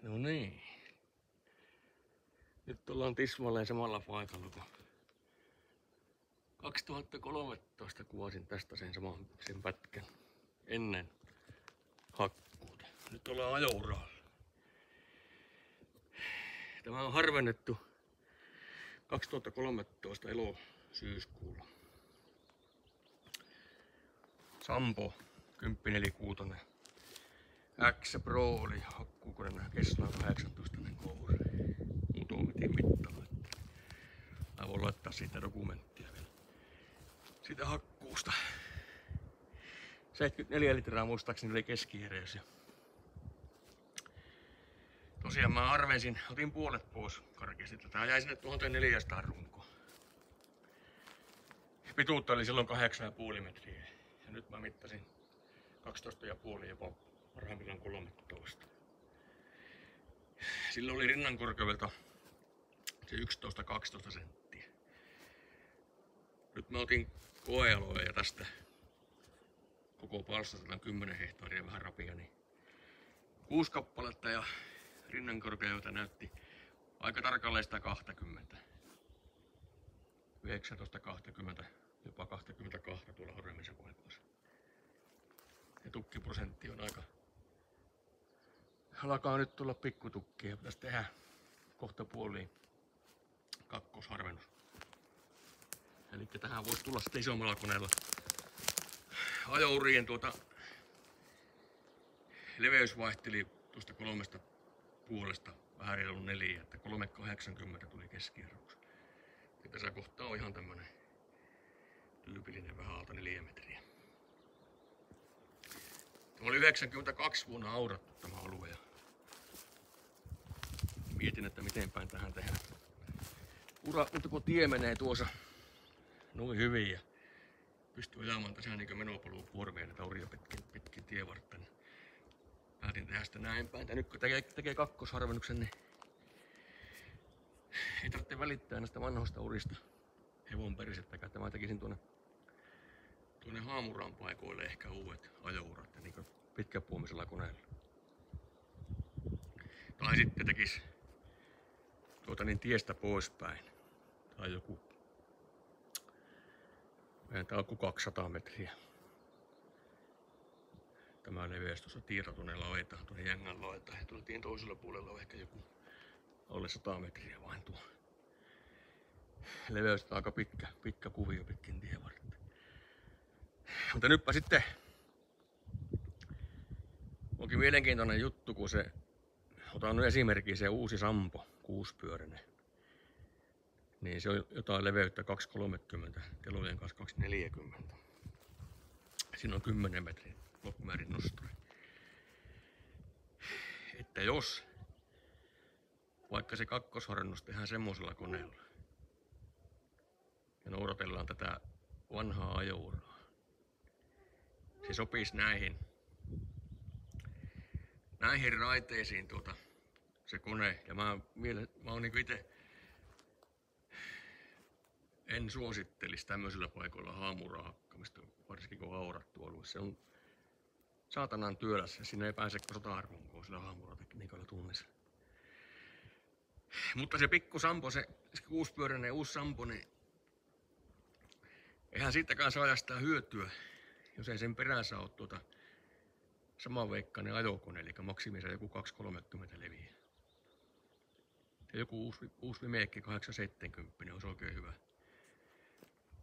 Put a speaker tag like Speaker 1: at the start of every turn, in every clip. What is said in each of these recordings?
Speaker 1: No niin. Nyt ollaan tismalleen samalla paikalla kuin 2013 kuvasin tästä sen pätkän ennen hakkuuta. Nyt ollaan ajouralla. Tämä on harvennettu 2013 elo-syyskuulla. Sampo 1046 X Pro oli hakkuukone Kessler 18 kouri. Mutometin mittalla. Mä voin laittaa siitä dokumenttia vielä. Siitä hakkuusta. 74 litraa muistaakseni oli keskiereys. Tosiaan mä arvensin, otin puolet pois karkeasti. Tää jäi sinne 1400 runkoon. Pituutta oli silloin 8,5 metriä. Ja nyt mä mittasin 12,5 jopa parhaimmillaan 13. Silloin oli rinnan korkeudelta se 11-12 senttiä. Nyt mä otin koealoja ja tästä koko palstasta 10 hehtaaria vähän rapia, niin 6 kappaletta ja rinnan korkeudelta näytti aika tarkalleen sitä 20. 19, 20, jopa 22 tuolla horemmissa paikoissa. Ja tukkiprosentti on aika... Alkaa nyt tulla pikkutukkia ja pitäisi tehdä kohta puoliin kakkosharvennus. Eli tähän voisi tulla sitten isommalla koneella ajourien leveys vaihteli tuosta 3,5 vähän reilu 4, että 3,80 tuli keskiarvoksi. Ja tässä kohtaa on ihan tämmönen tyypillinen vähän alta 4 metriä. Tämä oli 92 vuonna aurattu tämä alue ja mietin, että miten päin tähän tehdään. Mutta kun tie menee tuossa noin hyvin ja pystyy ajamaan tässä niin menopolukuormia näitä uria pitkin tievartta, niin päätin tehdä sitä näin päin. Ja nyt kun tekee kakkosharvennuksen, niin ei tarvitse välittää näistä vanhoista urista hevon perisettäkään. Mä tekisin tuonne Haamuran paikoille ehkä uudet ajourat ja niin pitkäpuomisella koneella. Tai sitten tekis tiestä poispäin. Tai joku 200 metriä. Tämä leveys tuossa tiira tuonne laitaan, tuonne Jängän laitaan. Ja tuolla tien toisella puolella on ehkä joku alle 100 metriä vain tuo. Leveys on aika pitkä kuvio pitkin tievartta. Mutta nytpä sitten onkin mielenkiintoinen juttu, kun se, otan nyt esimerkiksi se uusi Sampo 6-pyöräinen. Niin se on jotain leveyttä 2,30, telojen kanssa 2,40. Siinä on 10 metrin loppumäärin nosturi. Että jos vaikka se kakkosharvennus tehdään semmoisella koneella ja noudatellaan tätä vanhaa ajouraa, se sopisi näihin raiteisiin se kone. Ja mä oon niinku ite en suosittelisi tämmöisillä paikoilla haamuraa hakkamista, varsinkin kun on aurattu alue. Se on saatanan työläs ja siinä ei pääse 100 runkoa sillä haamuratekniikalla tunnissa. Mutta se pikku Sampo, se 6-pyöräinen uusi Sampo, niin eihän siitäkään saada sitä hyötyä, jos ei sen perässä ole samanveikkainen ajokone, eli maksimissa joku 2,30 leviä. Ja joku uusi Vimeekki 870 olisi oikein hyvä.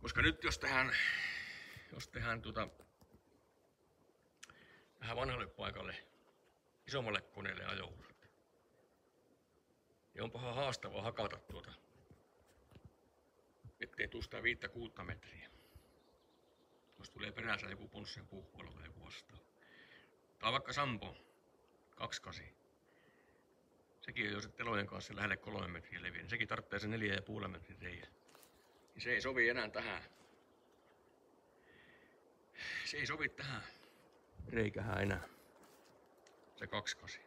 Speaker 1: Koska nyt jos tehdään vähän vanhalle paikalle, isommalle koneelle ajourat, niin on paha haastavaa hakata ettei tuu sitä 5-6 metriä. Jos tulee perässä joku Ponssen puuhkoilla tai joku vastaava. Tai vaikka Sampo 28. Sekin on jo telojen kanssa lähelle 3 metriä leviä, niin sekin tarvitsee sen 4,5 metrin reijä. Niin se ei sovi enää tähän. Se ei sovi tähän reikähän enää. Se 28.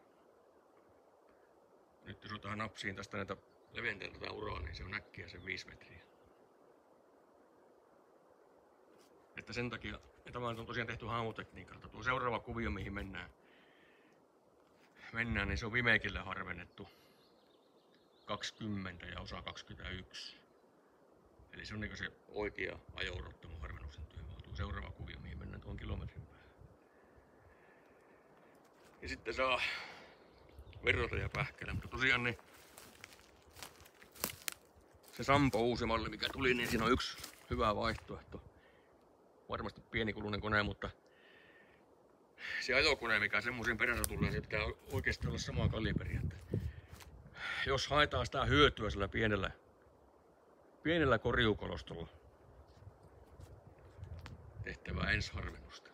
Speaker 1: Nyt jos otetaan napsiin tästä näitä leventeellä tätä uraa, niin se on äkkiä sen 5 metriä. Että sen takia, ja tämä on tosiaan tehty haamutekniikalta. Tuo seuraava kuvio, mihin mennään mennään, niin se on vimeikille harvennettu 20 ja osa 21. Eli se on niinku se oikea ajoudottomu harvennuksen työvautuu. Seuraava kuvio, mihin mennään tuon kilometrin päähän. Ja sitten saa verrata ja pähkäillä, mutta tosiaan niin se Sampo uusi malli mikä tuli, niin siinä on yksi hyvä vaihtoehto. Varmasti pienikuluinen kone, mutta se ajokone mikä semmoisen perässä tulee, se pitää oikeasti olla samaa kaliberiä. Jos haetaan sitä hyötyä sillä pienellä korjukolostolla tehtävää ensiharvennusta,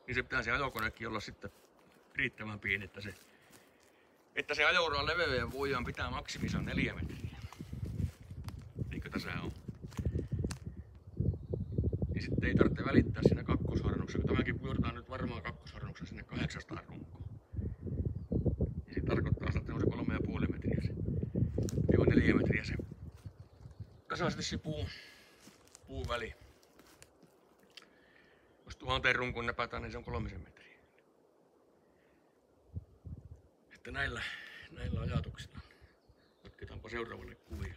Speaker 1: niin se pitää se ajokonekin olla sitten riittävän pieni, että se ajoraan leveys voidaan pitää maksimissaan 4 metriä. Niinkö tässä on. Niin sitten ei tarvitse välittää siinä kakkosharvennuksessa, kun tämäkin pujotetaan nyt varmaan kakkosharvennuksessa sinne 800 runkoon. Ja se tarkoittaa sitä, että on se 3,5 metriä se. 4 metriä se. Tasaisesti se puun väli. Jos 1000 runkoon näpätään, niin se on 3 metriä. Että näillä ajatuksilla jatketaanpa seuraavalle kuviolle.